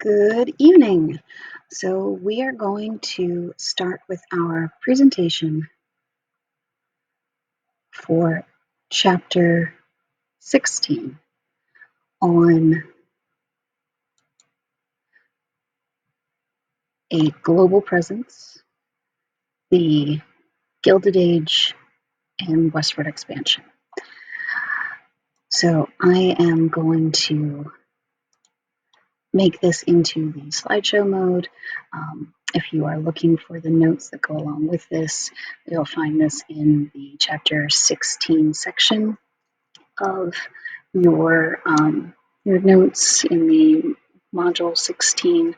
Good evening. So we are going to start with our presentation for chapter 16 on a global presence, the Gilded Age, and westward expansion. So I am going to make this into the slideshow mode. If you are looking for the notes that go along with this, you'll find this in the chapter 16 section of your notes in the module 16.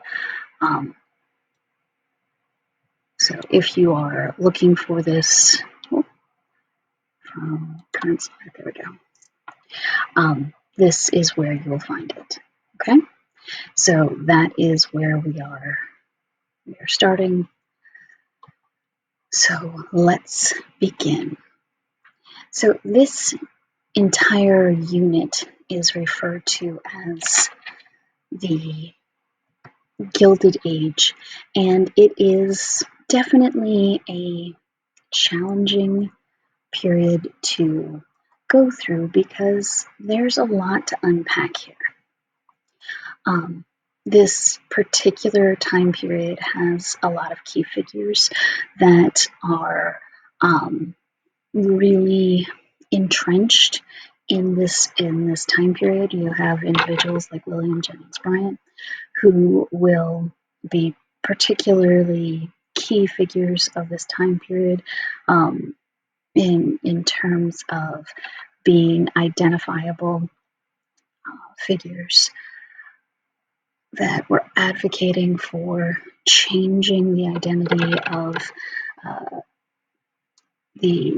So if you are looking for this from current slide, there we go. This is where you will find it. Okay, so that is where we are. We are starting. So let's begin. So this entire unit is referred to as the Gilded Age, and it is definitely a challenging period to go through because there's a lot to unpack here. This particular time period has a lot of key figures that are really entrenched in this time period. You have individuals like William Jennings Bryan, who will be particularly key figures of this time period in terms of being identifiable figures that were advocating for changing the identity of the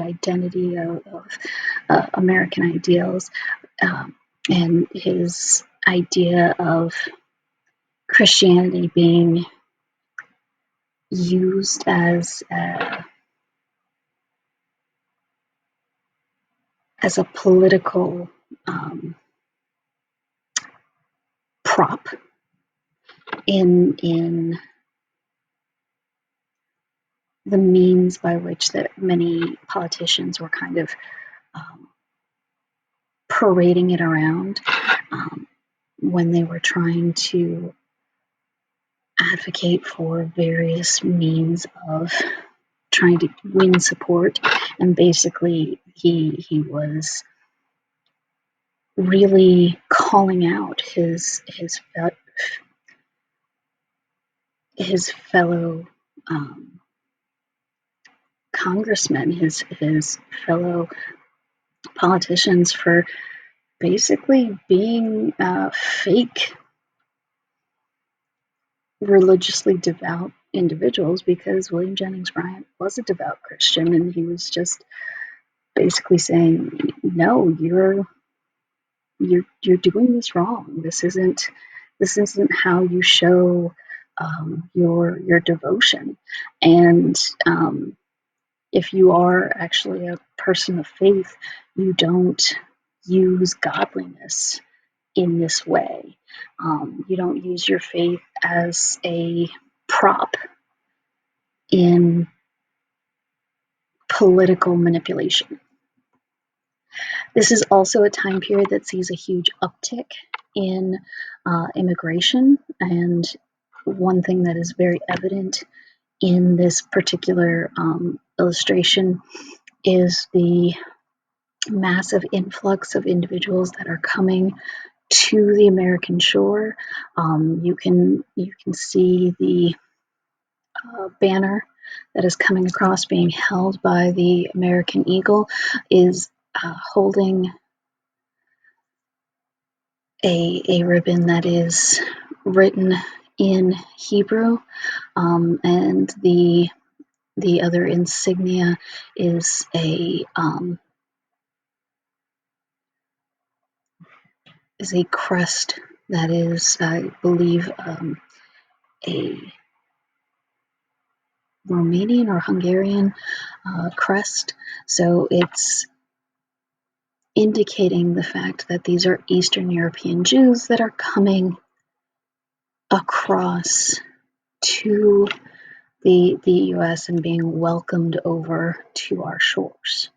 identity of American ideals, and his idea of Christianity being used as a political prop in the means by which that many politicians were kind of parading it around when they were trying to advocate for various means of trying to win support. And basically he was really calling out his fellow congressmen, his fellow politicians, for basically being fake religiously devout individuals, because William Jennings Bryan was a devout Christian, and he was just basically saying, no, you're doing this wrong. This isn't how you show your devotion. And if you are actually a person of faith, you don't use godliness in this way. You don't use your faith as a prop in political manipulation. This is also a time period that sees a huge uptick in immigration, and one thing that is very evident in this particular illustration is the massive influx of individuals that are coming to the American shore. You can see the banner that is coming across, being held by the American Eagle, is holding a ribbon that is written in Hebrew, and the other insignia is a crest that is, I believe, a Romanian or Hungarian crest. So it's indicating the fact that these are Eastern European Jews that are coming across to the US and being welcomed over to our shores.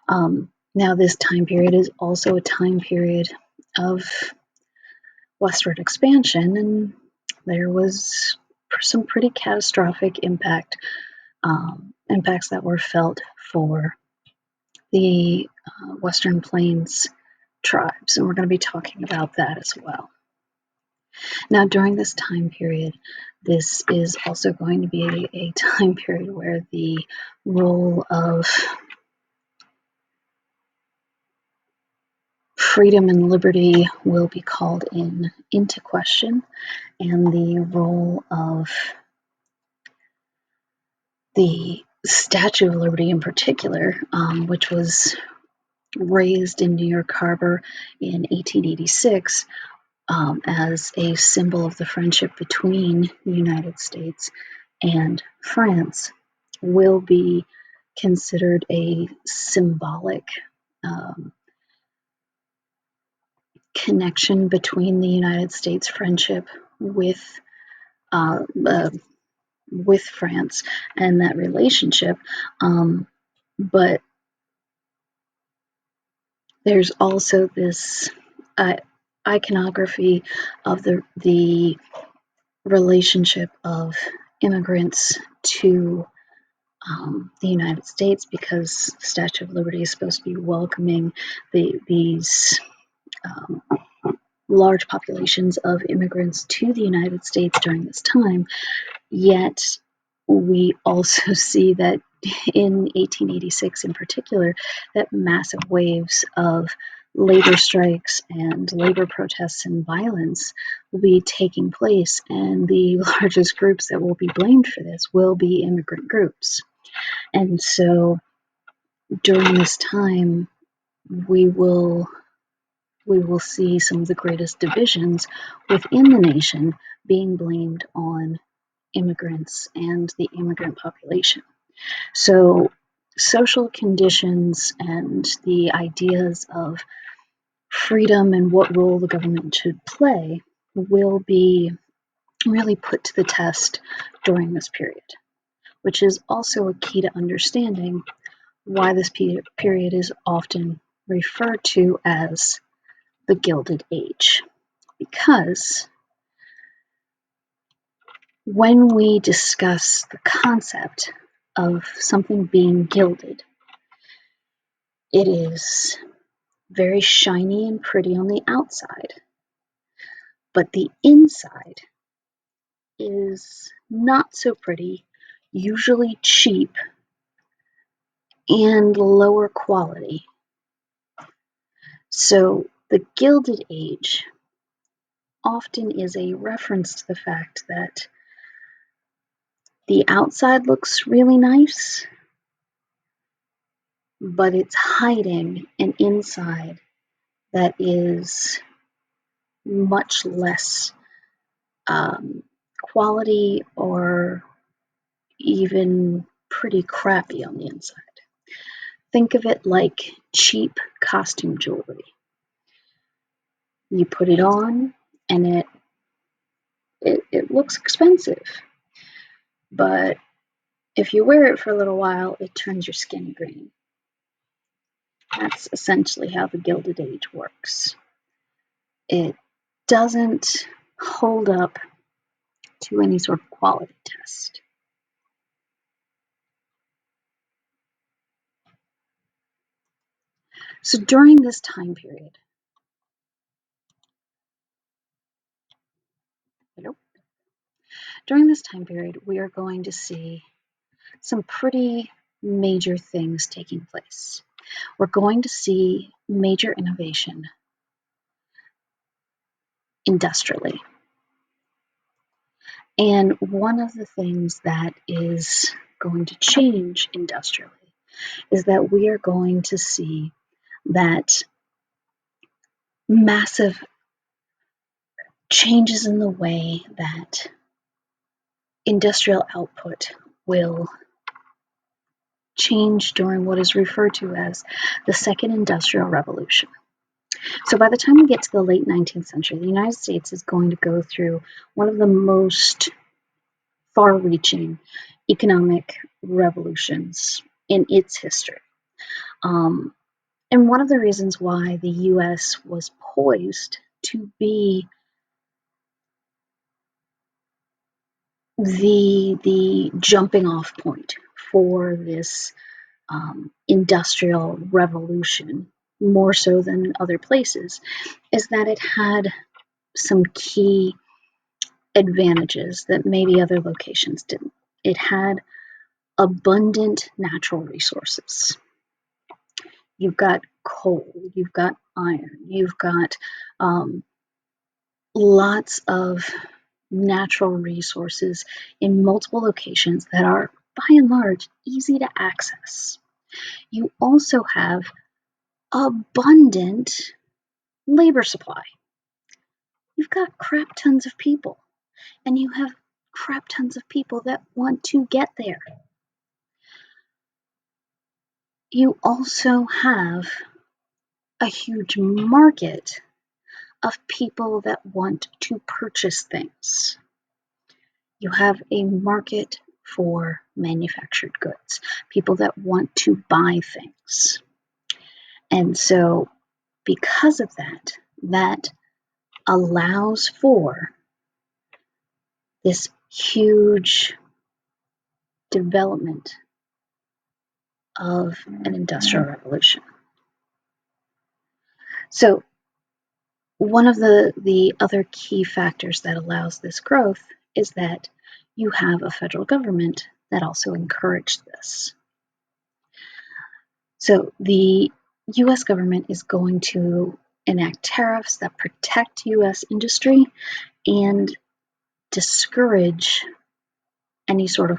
Now, this time period is also a time period of westward expansion, and there was some pretty catastrophic impacts that were felt for the Western Plains tribes, and we're going to be talking about that as well. Now, during this time period, this is also going to be a time period where the role of freedom and liberty will be called into question, and the role of the Statue of Liberty in particular, which was raised in New York Harbor in 1886 as a symbol of the friendship between the United States and France, will be considered a symbolic connection between the United States friendship with France and that relationship. But there's also this iconography of the relationship of immigrants to the United States, because the Statue of Liberty is supposed to be welcoming these large populations of immigrants to the United States during this time. Yet we also see that in 1886 in particular, that massive waves of labor strikes and labor protests and violence will be taking place, and the largest groups that will be blamed for this will be immigrant groups. And so during this time, we will see some of the greatest divisions within the nation being blamed on immigrants and the immigrant population. So social conditions and the ideas of freedom and what role the government should play will be really put to the test during this period, which is also a key to understanding why this period is often referred to as the Gilded Age. Because when we discuss the concept of something being gilded, it is very shiny and pretty on the outside, but the inside is not so pretty, usually cheap and lower quality. So the Gilded Age often is a reference to the fact that the outside looks really nice, but it's hiding an inside that is much less quality, or even pretty crappy on the inside. Think of it like cheap costume jewelry. You put it on and it looks expensive, but if you wear it for a little while, it turns your skin green. That's essentially how the Gilded Age works. It doesn't hold up to any sort of quality test. So during this time period, we are going to see some pretty major things taking place. We're going to see major innovation industrially. And one of the things that is going to change industrially is that we are going to see that massive changes in the way that industrial output will changed during what is referred to as the Second Industrial Revolution. So by the time we get to the late 19th century, the United States is going to go through one of the most far-reaching economic revolutions in its history. And one of the reasons why the U.S. was poised to be the jumping off point for this industrial revolution, more so than other places, is that it had some key advantages that maybe other locations didn't. It had abundant natural resources. You've got coal, you've got iron, you've got lots of natural resources in multiple locations that are, by and large, easy to access. You also have abundant labor supply. You've got crap tons of people, and you have crap tons of people that want to get there. You also have a huge market of people that want to purchase things. You have a market for manufactured goods, people that want to buy things. And so because of that, that allows for this huge development of an industrial revolution. So one of the other key factors that allows this growth is that you have a federal government that also encouraged this. So the U.S. government is going to enact tariffs that protect U.S. industry and discourage any sort of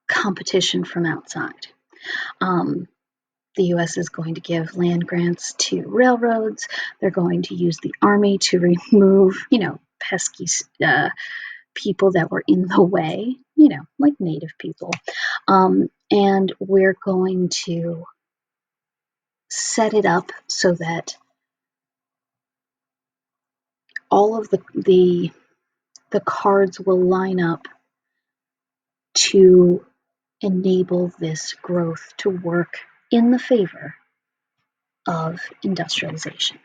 competition from outside. The U.S. is going to give land grants to railroads. They're going to use the Army to remove, pesky people that were in the way, like Native people. And we're going to set it up so that all of the cards will line up to enable this growth to work in the favor of industrialization.